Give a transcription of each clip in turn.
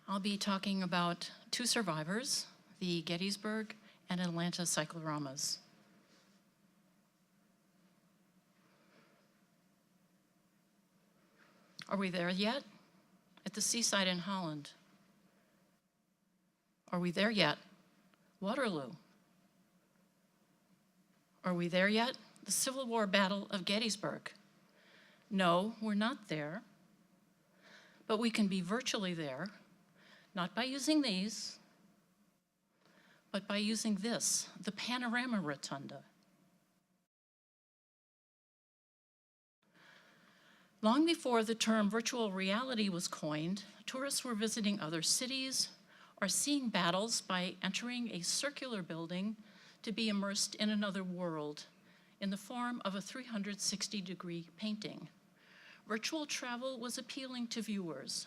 I'll be talking about two survivors, the Gettysburg and Atlanta Cycloramas. Are we there yet? At the seaside in Holland. Are we there yet? Waterloo. Are we there yet? The Civil War Battle of Gettysburg. No, we're not there, but we can be virtually there, not by using these, but by using this, the Panorama Rotunda. Long before the term virtual reality was coined, tourists were visiting other cities or seeing battles by entering a circular building to be immersed in another world in the form of a 360-degree painting. Virtual travel was appealing to viewers.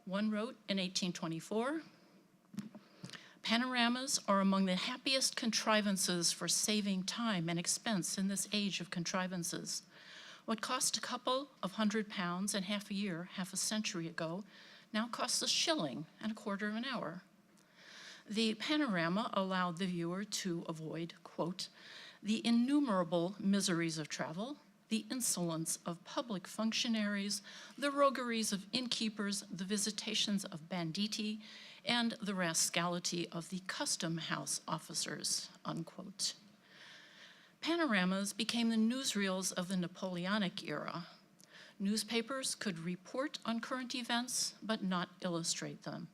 One wrote in 1824, "Panoramas are among the happiest contrivances for saving time and expense in this age of contrivances. What cost a couple of £100 and half a year, half a century ago, now costs a shilling and a quarter of an hour." The panorama allowed the viewer to avoid, quote, "the innumerable miseries of travel, the insolence of public functionaries, the rogueries of innkeepers, the visitations of banditti, and the rascality of the custom house officers," unquote. Panoramas became the newsreels of the Napoleonic era. Newspapers could report on current events, but not illustrate them.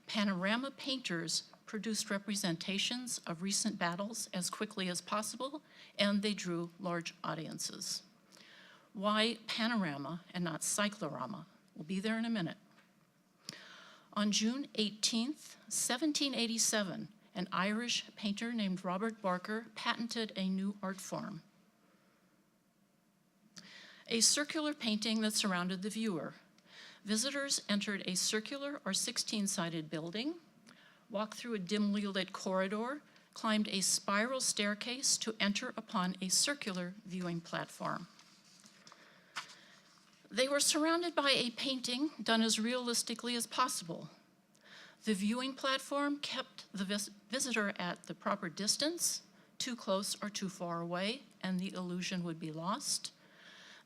Panorama painters produced representations of recent battles as quickly as possible, and they drew large audiences. Why Panorama and not Cyclorama? We'll be there in a minute. On June 18th, 1787, an Irish painter named Robert Barker patented a new art form. A circular painting that surrounded the viewer. Visitors entered a circular or 16-sided building, walked through a dimly lit corridor, climbed a spiral staircase to enter upon a circular viewing platform. They were surrounded by a painting done as realistically as possible. The viewing platform kept the visitor at the proper distance, too close or too far away, and the illusion would be lost.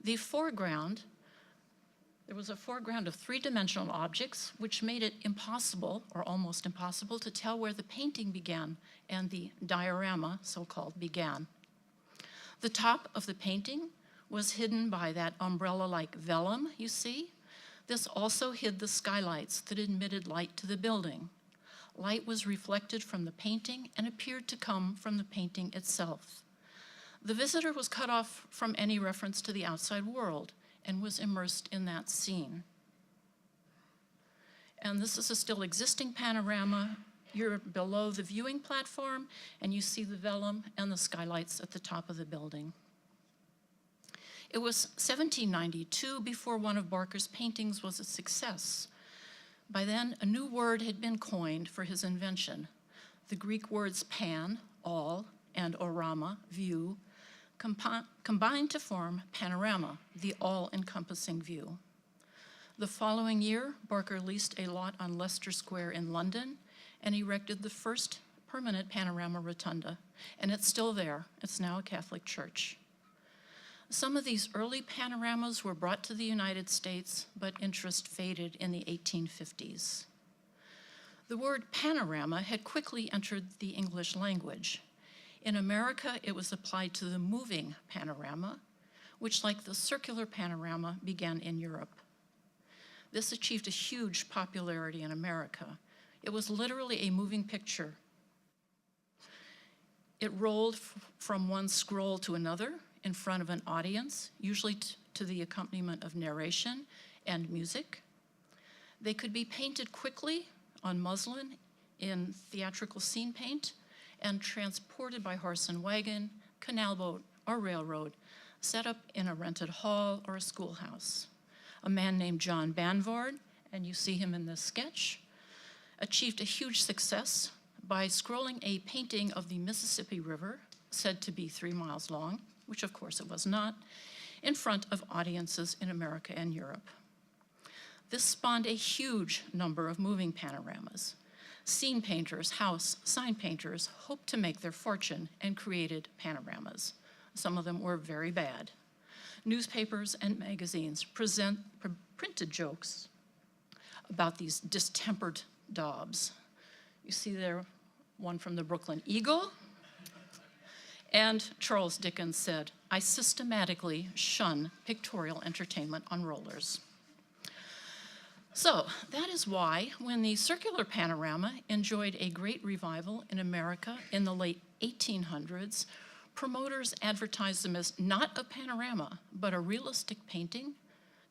The foreground, there was a foreground of three-dimensional objects, which made it impossible, or almost impossible, to tell where the painting began and the diorama, so-called, began. The top of the painting was hidden by that umbrella-like vellum you see. This also hid the skylights that admitted light to the building. Light was reflected from the painting and appeared to come from the painting itself. The visitor was cut off from any reference to the outside world and was immersed in that scene. And this is a still existing panorama. You're below the viewing platform and you see the vellum and the skylights at the top of the building. It was 1792 before one of Barker's paintings was a success. By then, a new word had been coined for his invention. The Greek words pan, all, and orama, view, combined to form panorama, the all-encompassing view. The following year, Barker leased a lot on Leicester Square in London and erected the first permanent panorama rotunda, and it's still there. It's now a Catholic church. Some of these early panoramas were brought to the United States, but interest faded in the 1850s. The word panorama had quickly entered the English language. In America, it was applied to the moving panorama, which, like the circular panorama, began in Europe. This achieved a huge popularity in America. It was literally a moving picture. It rolled from one scroll to another in front of an audience, usually to the accompaniment of narration and music. They could be painted quickly on muslin in theatrical scene paint and transported by horse and wagon, canal boat, or railroad, set up in a rented hall or a schoolhouse. A man named John Banvard, and you see him in this sketch, achieved a huge success by scrolling a painting of the Mississippi River, said to be 3 miles long, which of course it was not, in front of audiences in America and Europe. This spawned a huge number of moving panoramas. Scene painters, house, sign painters hoped to make their fortune and created panoramas. Some of them were very bad. Newspapers and magazines printed jokes about these distempered daubs. You see there one from the Brooklyn Eagle. And Charles Dickens said, "I systematically shun pictorial entertainment on rollers." So that is why when the circular panorama enjoyed a great revival in America in the late 1800s, promoters advertised them as not a panorama, but a realistic painting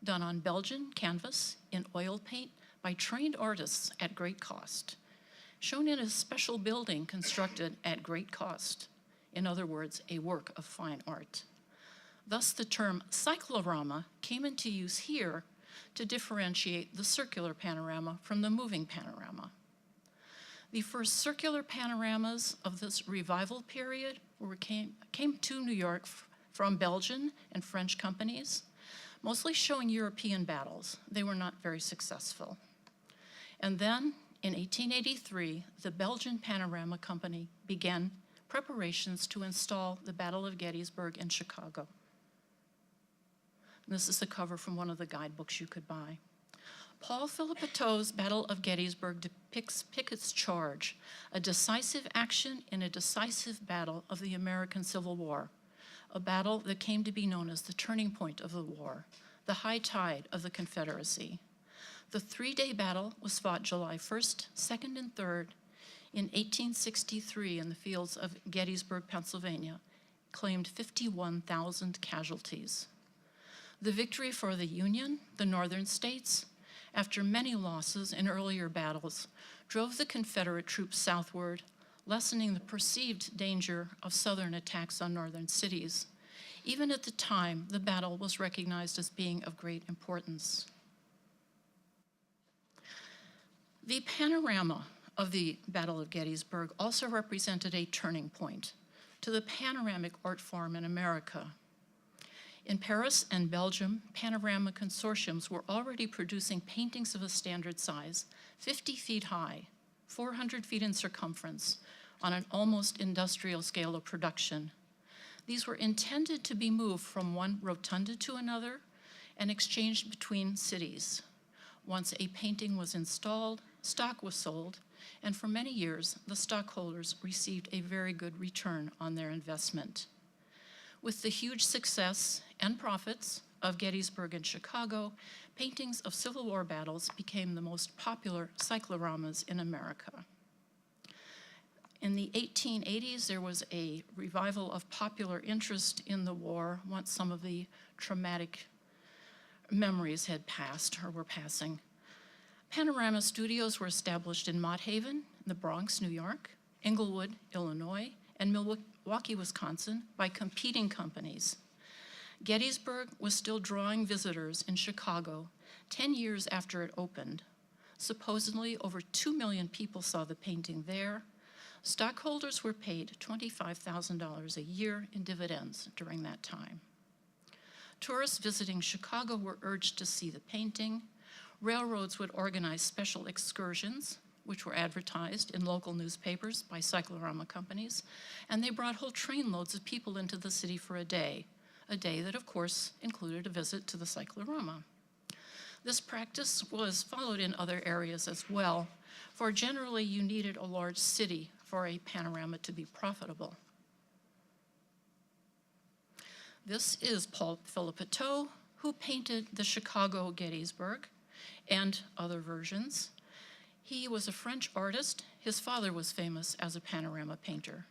done on Belgian canvas in oil paint by trained artists at great cost, shown in a special building constructed at great cost. In other words, a work of fine art. Thus the term cyclorama came into use here to differentiate the circular panorama from the moving panorama. The first circular panoramas of this revival period came to New York from Belgian and French companies, mostly showing European battles. They were not very successful. And then in 1883, the Belgian Panorama Company began preparations to install the Battle of Gettysburg in Chicago. This is the cover from one of the guidebooks you could buy. Paul Phillip Battle of Gettysburg depicts Pickett's charge, a decisive action in a decisive battle of the American Civil War, a battle that came to be known as the turning point of the war, the high tide of the Confederacy. The three-day battle was fought July 1st, 2nd, and 3rd in 1863 in the fields of Gettysburg, Pennsylvania, claimed 51,000 casualties. The victory for the Union, the northern states, after many losses in earlier battles, drove the Confederate troops southward, lessening the perceived danger of southern attacks on northern cities. Even at the time, the battle was recognized as being of great importance. The panorama of the Battle of Gettysburg also represented a turning point to the panoramic art form in America. In Paris and Belgium, panorama consortiums were already producing paintings of a standard size, 50 feet high, 400 feet in circumference, on an almost industrial scale of production. These were intended to be moved from one rotunda to another and exchanged between cities. Once a painting was installed, stock was sold, and for many years, the stockholders received a very good return on their investment. With the huge success and profits of Gettysburg and Chicago, paintings of Civil War battles became the most popular cycloramas in America. In the 1880s, there was a revival of popular interest in the war once some of the traumatic memories had passed or were passing. Panorama studios were established in Mott Haven, in the Bronx, New York, Englewood, Illinois, and Milwaukee, Wisconsin, by competing companies. Gettysburg was still drawing visitors in Chicago 10 years after it opened. Supposedly, over 2 million people saw the painting there. Stockholders were paid $25,000 a year in dividends during that time. Tourists visiting Chicago were urged to see the painting. Railroads would organize special excursions, which were advertised in local newspapers by cyclorama companies, and they brought whole trainloads of people into the city for a day that, of course, included a visit to the cyclorama. This practice was followed in other areas as well, for generally you needed a large city for a panorama to be profitable. This is Paul Phillip, who painted the Chicago Gettysburg and other versions. He was a French artist. His father was famous as a panorama painter.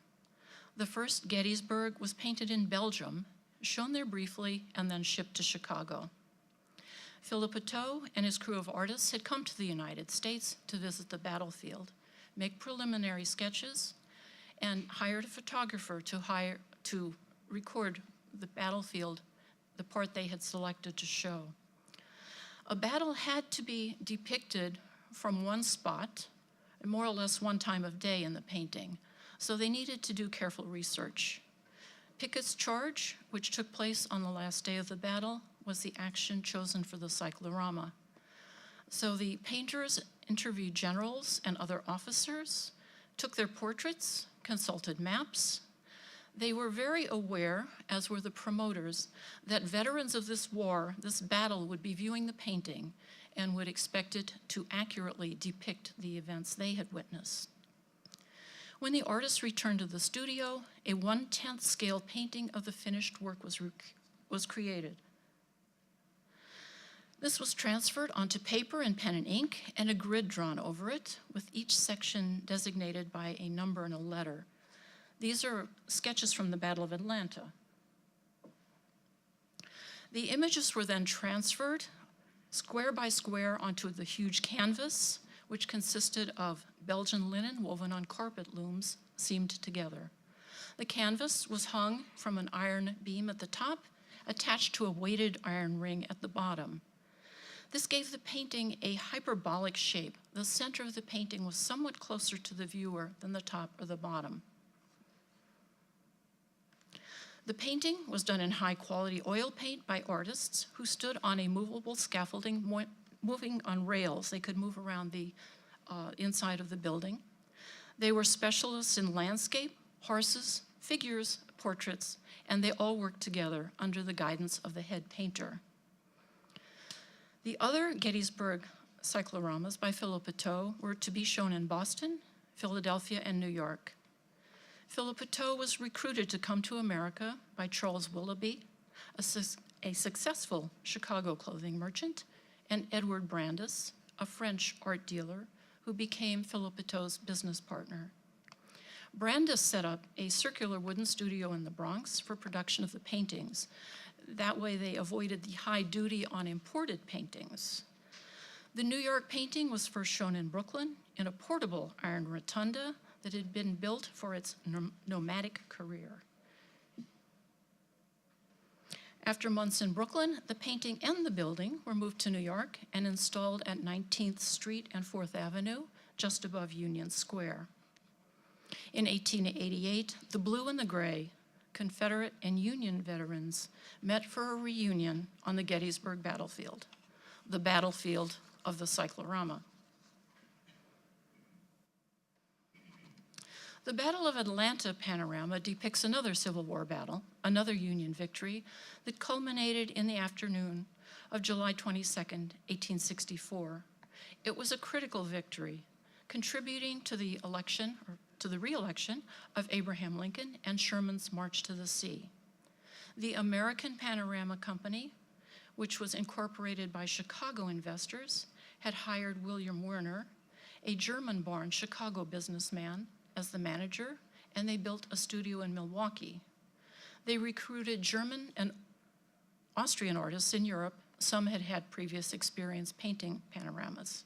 The first Gettysburg was painted in Belgium, shown there briefly, and then shipped to Chicago. Phillip and his crew of artists had come to the United States to visit the battlefield, make preliminary sketches, and hired a photographer to record the battlefield, the part they had selected to show. A battle had to be depicted from one spot, more or less one time of day in the painting, so they needed to do careful research. Pickett's charge, which took place on the last day of the battle, was the action chosen for the cyclorama. So the painters interviewed generals and other officers, took their portraits, consulted maps. They were very aware, as were the promoters, that veterans of this war, this battle, would be viewing the painting and would expect it to accurately depict the events they had witnessed. When the artists returned to the studio, a 1/10 scale painting of the finished work was created. This was transferred onto paper and pen and ink, and a grid drawn over it, with each section designated by a number and a letter. These are sketches from the Battle of Atlanta. The images were then transferred square by square onto the huge canvas, which consisted of Belgian linen woven on carpet looms seamed together. The canvas was hung from an iron beam at the top, attached to a weighted iron ring at the bottom. This gave the painting a hyperbolic shape. The center of the painting was somewhat closer to the viewer than the top or the bottom. The painting was done in high-quality oil paint by artists who stood on a movable scaffolding moving on rails. They could move around the inside of the building. They were specialists in landscape, horses, figures, portraits, and they all worked together under the guidance of the head painter. The other Gettysburg cycloramas by Phillip Otto were to be shown in Boston, Philadelphia, and New York. Phillip Otto was recruited to come to America by Charles Willoughby, a successful Chicago clothing merchant, and Edward Brandes, a French art dealer who became Phillip Otto's business partner. Brandes set up a circular wooden studio in the Bronx for production of the paintings. That way they avoided the high duty on imported paintings. The New York painting was first shown in Brooklyn in a portable iron rotunda that had been built for its nomadic career. After months in Brooklyn, the painting and the building were moved to New York and installed at 19th Street and 4th Avenue, just above Union Square. In 1888, the blue and the gray, Confederate and Union veterans, met for a reunion on the Gettysburg battlefield, the battlefield of the Cyclorama. The Battle of Atlanta panorama depicts another Civil War battle, another Union victory that culminated in the afternoon of July 22nd, 1864. It was a critical victory, contributing to the election, or to the re-election of Abraham Lincoln and Sherman's march to the sea. The American Panorama Company, which was incorporated by Chicago investors, had hired William Werner, a German-born Chicago businessman, as the manager, and they built a studio in Milwaukee. They recruited German and Austrian artists in Europe. Some had had previous experience painting panoramas.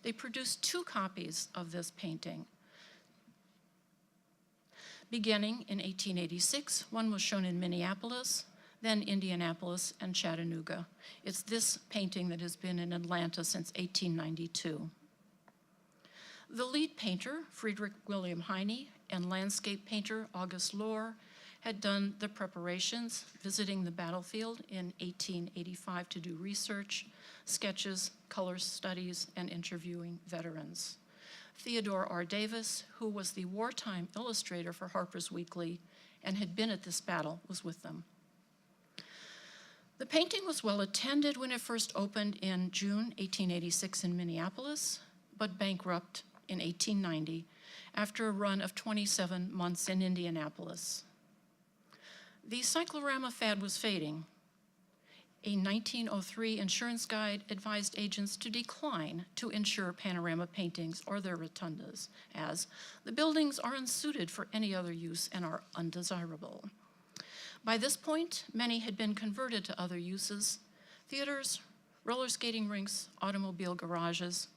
They produced 2 copies of this painting. Beginning in 1886, one was shown in Minneapolis, then Indianapolis and Chattanooga. It's this painting that has been in Atlanta since 1892. The lead painter, Friedrich William Heine, and landscape painter August Lohr had done the preparations, visiting the battlefield in 1885 to do research, sketches, color studies, and interviewing veterans. Theodore R. Davis, who was the wartime illustrator for Harper's Weekly and had been at this battle, was with them. The painting was well attended when it first opened in June 1886 in Minneapolis, but bankrupt in 1890 after a run of 27 months in Indianapolis. The cyclorama fad was fading. A 1903 insurance guide advised agents to decline to insure panorama paintings or their rotundas, as the buildings are unsuited for any other use and are undesirable. By this point, many had been converted to other uses: theaters, roller skating rinks, automobile garages,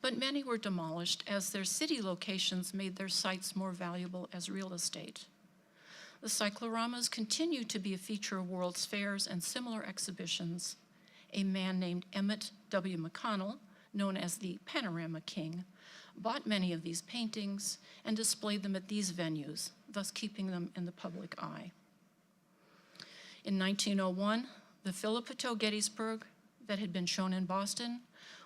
but many were demolished as their city locations made their sites more valuable as real estate. The cycloramas continue to be a feature of World's Fairs and similar exhibitions. A man named Emmett W. McConnell, known as the Panorama King, bought many of these paintings and displayed them at these venues, thus keeping them in the public eye. In 1901, the Phillip Otto Gettysburg that had been shown in Boston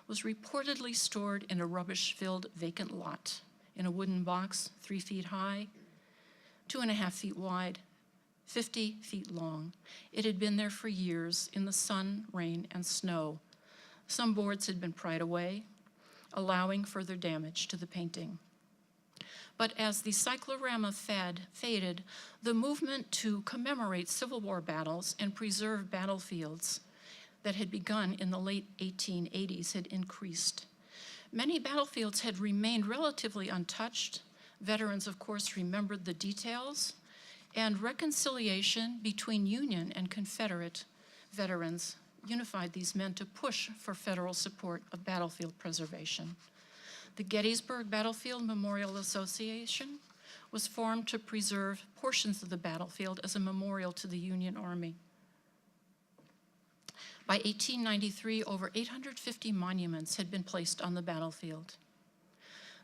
was reportedly stored in a rubbish-filled vacant lot in a wooden box 3 feet high, 2.5 feet wide, 50 feet long. It had been there for years in the sun, rain, and snow. Some boards had been pried away, allowing further damage to the painting. But as the cyclorama fad faded, the movement to commemorate Civil War battles and preserve battlefields that had begun in the late 1880s had increased. Many battlefields had remained relatively untouched. Veterans, of course, remembered the details, and reconciliation between Union and Confederate veterans unified these men to push for federal support of battlefield preservation. The Gettysburg Battlefield Memorial Association was formed to preserve portions of the battlefield as a memorial to the Union Army. By 1893, over 850 monuments had been placed on the battlefield.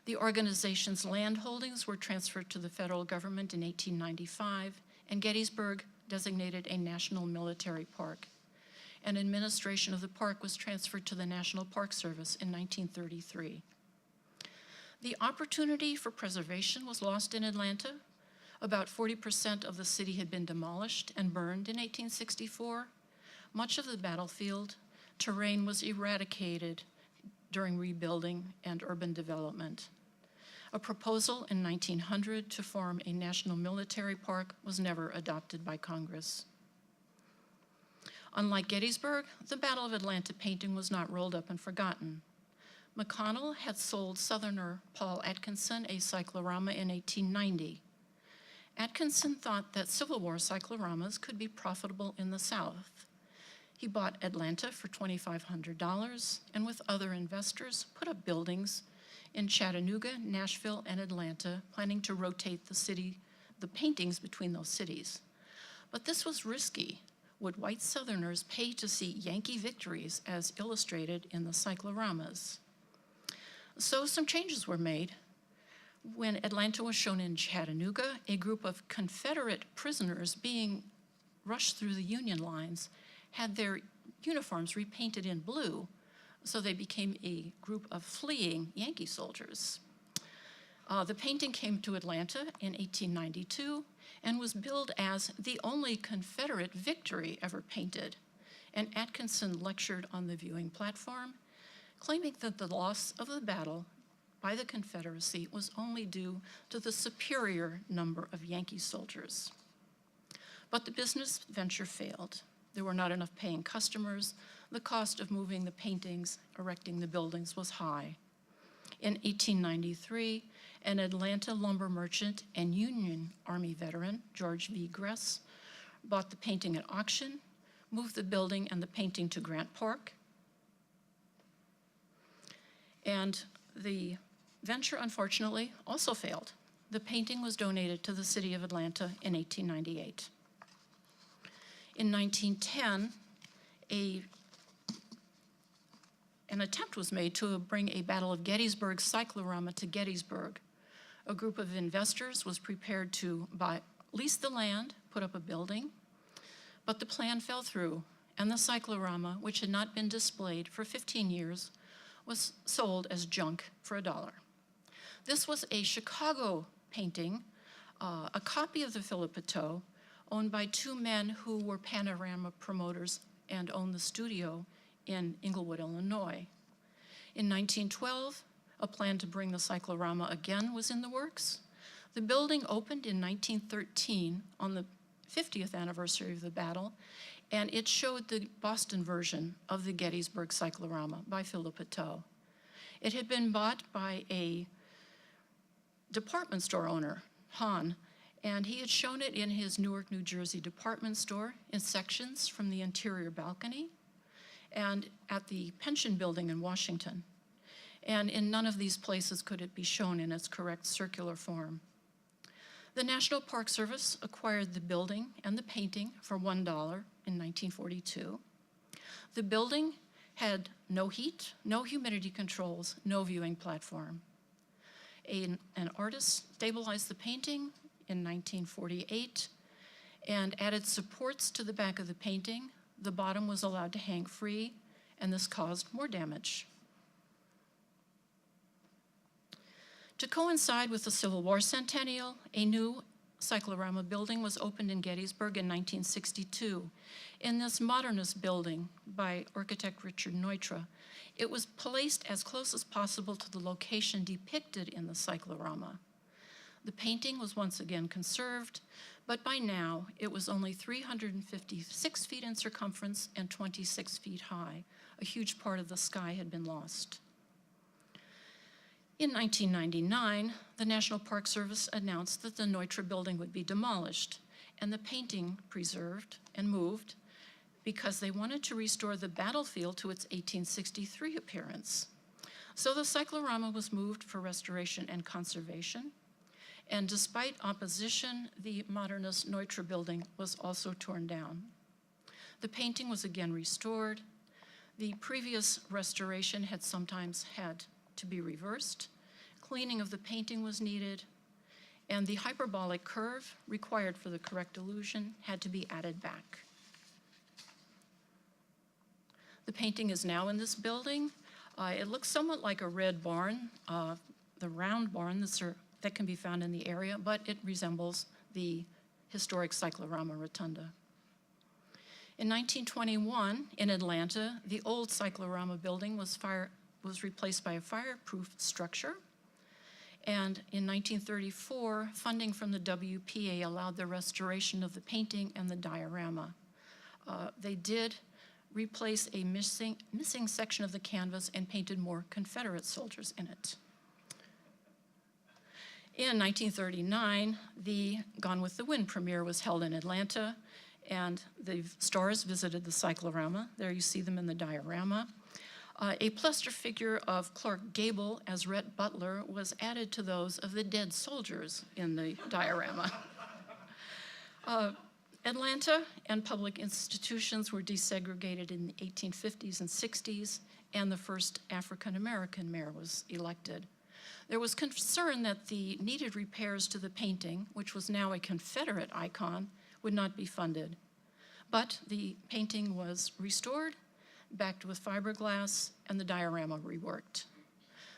The organization's land holdings were transferred to the federal government in 1895, and Gettysburg designated a national military park. And administration of the park was transferred to the National Park Service in 1933. The opportunity for preservation was lost in Atlanta. About 40% of the city had been demolished and burned in 1864. Much of the battlefield terrain was eradicated during rebuilding and urban development. A proposal in 1900 to form a national military park was never adopted by Congress. Unlike Gettysburg, the Battle of Atlanta painting was not rolled up and forgotten. McConnell had sold Southerner Paul Atkinson a cyclorama in 1890. Atkinson thought that Civil War cycloramas could be profitable in the South. He bought Atlanta for $2,500 and with other investors put up buildings in Chattanooga, Nashville, and Atlanta, planning to rotate the paintings between those cities. But this was risky. Would white Southerners pay to see Yankee victories as illustrated in the cycloramas? So some changes were made. When Atlanta was shown in Chattanooga, a group of Confederate prisoners being rushed through the Union lines had their uniforms repainted in blue, so they became a group of fleeing Yankee soldiers. The painting came to Atlanta in 1892 and was billed as the only Confederate victory ever painted. And Atkinson lectured on the viewing platform, claiming that the loss of the battle by the Confederacy was only due to the superior number of Yankee soldiers. But the business venture failed. There were not enough paying customers. The cost of moving the paintings, erecting the buildings was high. In 1893, an Atlanta lumber merchant and Union Army veteran, George V. Gress, bought the painting at auction, moved the building and the painting to Grant Park, and the venture, unfortunately, also failed. The painting was donated to the city of Atlanta in 1898. In 1910, an attempt was made to bring a Battle of Gettysburg cyclorama to Gettysburg. A group of investors was prepared to lease the land, put up a building, but the plan fell through, and the cyclorama, which had not been displayed for 15 years, was sold as junk for $1. This was a Chicago painting, a copy of the Phillip, owned by two men who were Panorama promoters and owned the studio in Englewood, Illinois. In 1912, a plan to bring the cyclorama again was in the works. The building opened in 1913 on the 50th anniversary of the battle, and it showed the Boston version of the Gettysburg cyclorama by Phillip. It had been bought by a department store owner, Hahn, and he had shown it in his Newark, New Jersey department store in sections from the interior balcony and at the Pension Building in Washington. And in none of these places could it be shown in its correct circular form. The National Park Service acquired the building and the painting for $1 in 1942. The building had no heat, no humidity controls, no viewing platform. An artist stabilized the painting in 1948 and added supports to the back of the painting. The bottom was allowed to hang free, and this caused more damage. To coincide with the Civil War centennial, a new Cyclorama Building was opened in Gettysburg in 1962. In this modernist building by architect Richard Neutra, it was placed as close as possible to the location depicted in the cyclorama. The painting was once again conserved, but by now it was only 356 feet in circumference and 26 feet high. A huge part of the sky had been lost. In 1999, the National Park Service announced that the Neutra building would be demolished and the painting preserved and moved because they wanted to restore the battlefield to its 1863 appearance. So the cyclorama was moved for restoration and conservation, and despite opposition, the modernist Neutra building was also torn down. The painting was again restored. The previous restoration had sometimes had to be reversed. Cleaning of the painting was needed, and the hyperbolic curve required for the correct illusion had to be added back. The painting is now in this building. It looks somewhat like a red barn, the round barn that can be found in the area, but it resembles the historic Cyclorama Rotunda. In 1921, in Atlanta, the old Cyclorama building was replaced by a fireproof structure. And in 1934, funding from the WPA allowed the restoration of the painting and the diorama. They did replace a missing section of the canvas and painted more Confederate soldiers in it. In 1939, the Gone with the Wind premiere was held in Atlanta, and the stars visited the cyclorama. There you see them in the diorama. A plaster figure of Clark Gable as Rhett Butler was added to those of the dead soldiers in the diorama. Atlanta and public institutions were desegregated in the 1850s and 60s, and the first African-American mayor was elected. There was concern that the needed repairs to the painting, which was now a Confederate icon, would not be funded. But the painting was restored, backed with fiberglass, and the diorama reworked.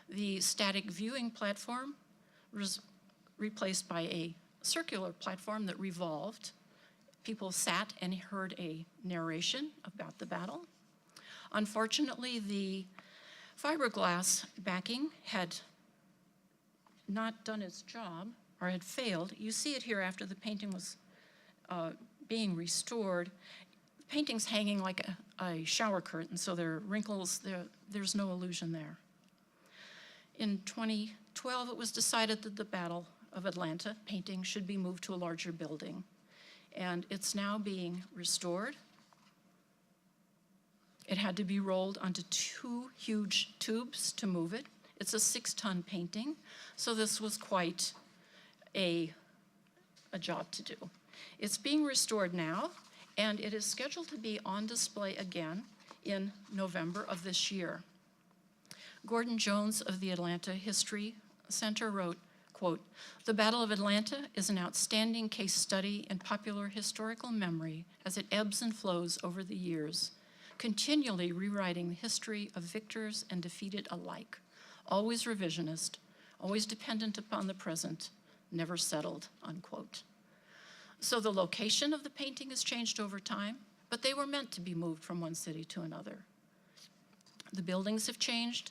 The static viewing platform was replaced by a circular platform that revolved. People sat and heard a narration about the battle. Unfortunately, the fiberglass backing had not done its job or had failed. You see it here after the painting was being restored. The painting's hanging like a shower curtain, so there are wrinkles, there's no illusion there. In 2012, it was decided that the Battle of Atlanta painting should be moved to a larger building, and it's now being restored. It had to be rolled onto 2 huge tubes to move it. It's a 6-ton painting, so this was quite a job to do. It's being restored now, and it is scheduled to be on display again in November of this year. Gordon Jones of the Atlanta History Center wrote, quote, "The Battle of Atlanta is an outstanding case study in popular historical memory as it ebbs and flows over the years, continually rewriting the history of victors and defeated alike, always revisionist, always dependent upon the present, never settled," unquote. So the location of the painting has changed over time, but they were meant to be moved from one city to another. The buildings have changed,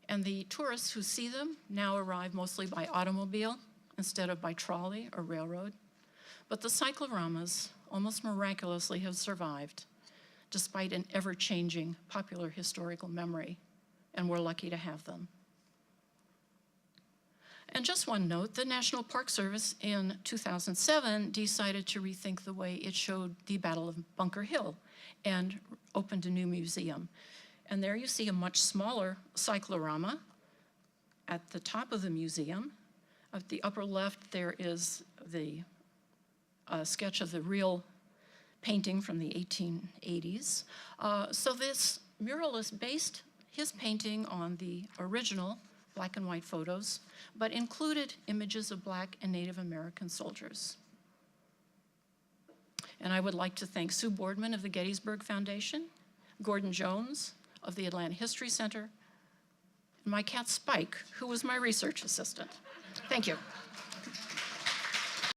and the tourists who see them now arrive mostly by automobile instead of by trolley or railroad. But the cycloramas almost miraculously have survived, despite an ever-changing popular historical memory, and we're lucky to have them. And just one note, the National Park Service in 2007 decided to rethink the way it showed the Battle of Bunker Hill and opened a new museum. And there you see a much smaller cyclorama at the top of the museum. At the upper left, there is the sketch of the real painting from the 1880s. So this muralist based his painting on the original black and white photos, but included images of Black and Native American soldiers. And I would like to thank Sue Boardman of the Gettysburg Foundation, Gordon Jones of the Atlanta History Center, my cat Spike, who was my research assistant. Thank you.